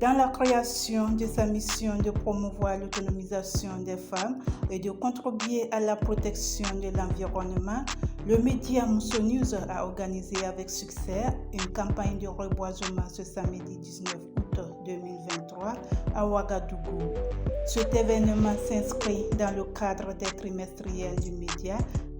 Dans la création de sa mission de promouvoir l'autonomisation des femmes et de contribuer à la protection de l'environnement, le média Mousso News a organisé avec succès une campagne de reboisement ce samedi 19 août 2023 à Ouagadougou. Cet événement s'inscrit dans le cadre des trimestriels du média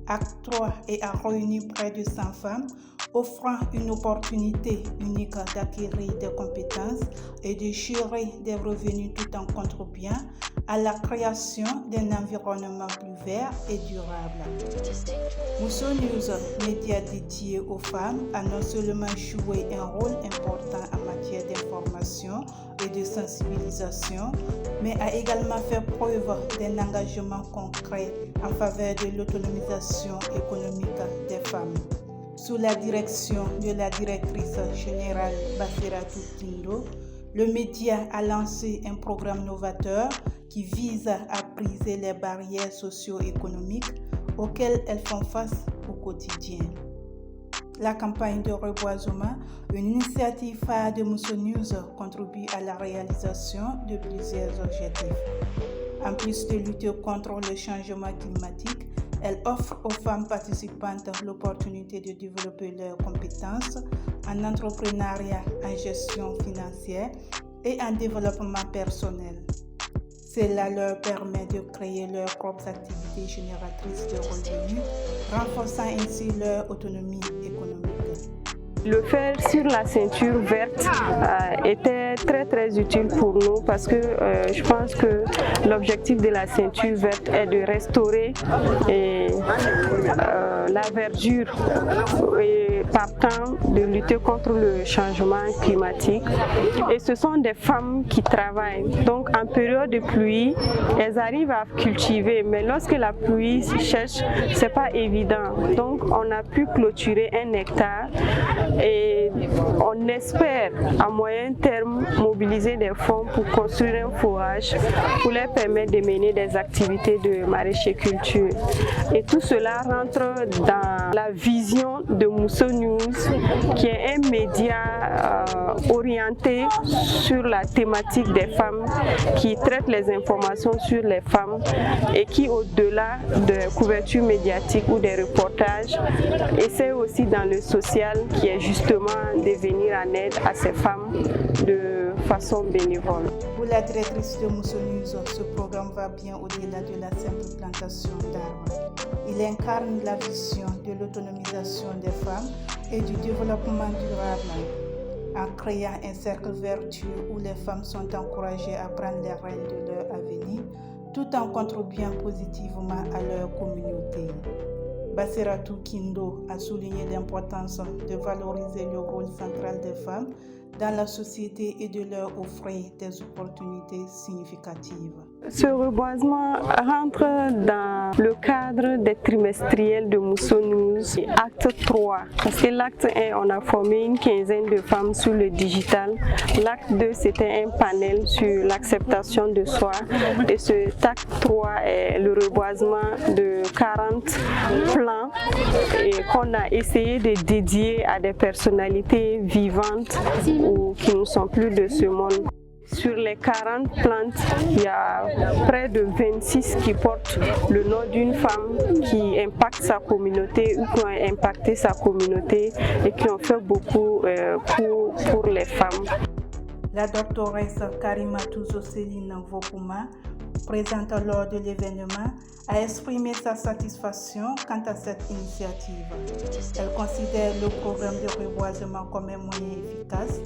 Acte 3 et a réuni près de 100 femmes, offrant une opportunité unique d'acquérir des compétences et de gérer des revenus tout en contribuant à la création d'un environnement plus vert et durable. Mousso News, média dédié aux femmes, a non seulement joué un rôle important en matière d'information et de sensibilisation, mais a également fait preuve d'un engagement concret en faveur de l'autonomisation économique des femmes. Sous la direction de la directrice générale Bassiratou Kindo, le média a lancé un programme novateur qui vise à briser les barrières socio-économiques auxquelles elles font face au quotidien. La campagne de reboisement, une initiative phare de Mousso News, contribue à la réalisation de plusieurs objectifs. En plus de lutter contre le changement climatique, elle offre aux femmes participantes l'opportunité de développer leurs compétences en entrepreneuriat, en gestion financière et en développement personnel. Cela leur permet de créer leurs propres activités génératrices de revenus, renforçant ainsi leur autonomie économique. Le faire sur la ceinture verte était très utile pour nous parce que je pense que l'objectif de la ceinture verte est de restaurer la verdure et partant de lutter contre le changement climatique. Et ce sont des femmes qui travaillent. Donc en période de pluie, elles arrivent à cultiver, mais lorsque la pluie sèche, c'est pas évident. Donc on a pu clôturer un hectare. Et on espère à moyen terme mobiliser des fonds pour construire un forage pour leur permettre de mener des activités de maraîcher-culture. Et tout cela rentre dans la vision de Mousso News, qui est un média orienté sur la thématique des femmes, qui traite les informations sur les femmes et qui, au-delà de couverture médiatique ou des reportages, essaie aussi dans le social, qui est justement de venir en aide à ces femmes de façon bénévole. Pour la directrice de Mousso News, ce programme va bien au-delà de la simple plantation d'arbres. Il incarne la vision de l'autonomisation des femmes et du développement durable, en créant un cercle vertueux où les femmes sont encouragées à prendre les rênes de leur avenir, tout en contribuant positivement à leur communauté. Bassiratou Kindo a souligné l'importance de valoriser le rôle central des femmes dans la société et de leur offrir des opportunités significatives. Ce reboisement rentre dans le cadre des trimestriels de Mousso News, acte 3. Parce que l'acte 1, on a formé une quinzaine de femmes sur le digital. L'acte 2, c'était un panel sur l'acceptation de soi. Et ce acte 3 est le reboisement de 40 plants qu'on a essayé de dédier à des personnalités vivantes ou qui ne sont plus de ce monde. Sur les 40 plantes, il y a près de 26 qui portent le nom d'une femme qui impacte sa communauté ou qui ont impacté sa communauté et qui ont fait beaucoup pour les femmes. La doctoresse Karimatou Zoseline Vokuma, présente lors de l'événement, a exprimé sa satisfaction quant à cette initiative. Elle considère le programme de reboisement comme un moyen efficace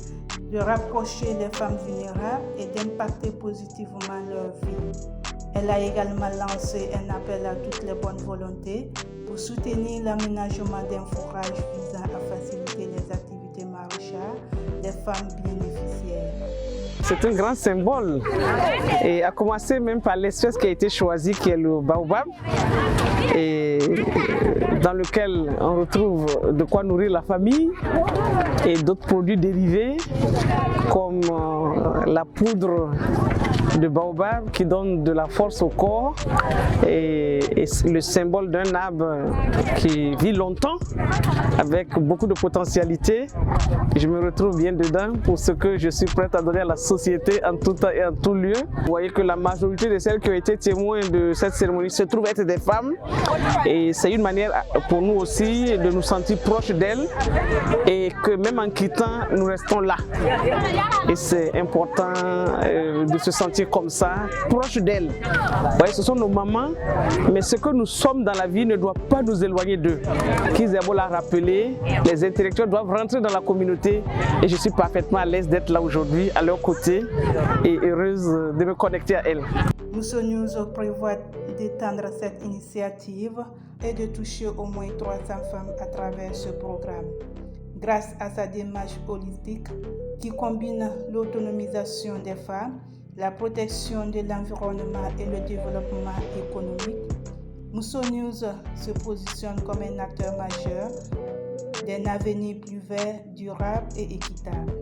de rapprocher les femmes vulnérables et d'impacter positivement leur vie. Elle a également lancé un appel à toutes les bonnes volontés pour soutenir l'aménagement d'un forage visant à faciliter les activités maraîchères des femmes bénéficiaires. C'est un grand symbole, et à commencer même par l'espèce qui a été choisie, qui est le baobab, et dans lequel on retrouve de quoi nourrir la famille et d'autres produits dérivés comme la poudre de baobab qui donne de la force au corps et le symbole d'un arbre qui vit longtemps avec beaucoup de potentialité. Je me retrouve bien dedans pour ce que je suis prête à donner à la société en tout temps et en tout lieu. Vous voyez que la majorité de celles qui ont été témoins de cette cérémonie se trouvent être des femmes et c'est une manière pour nous aussi de nous sentir proches d'elles et que même en quittant, nous restons là. Et c'est important de se sentir comme ça, proche d'elles. Vous voyez, ce sont nos mamans, mais ce que nous sommes dans la vie ne doit pas nous éloigner d'eux. Kizerbo l'a rappelé, les intellectuels doivent rentrer dans la communauté et je suis parfaitement à l'aise d'être là aujourd'hui à leur côté et heureuse de me connecter à elles. Mousso News prévoit d'étendre cette initiative et de toucher au moins 300 femmes à travers ce programme. Grâce à sa démarche holistique qui combine l'autonomisation des femmes, la protection de l'environnement et le développement économique, Mousso News se positionne comme un acteur majeur d'un avenir plus vert, durable et équitable.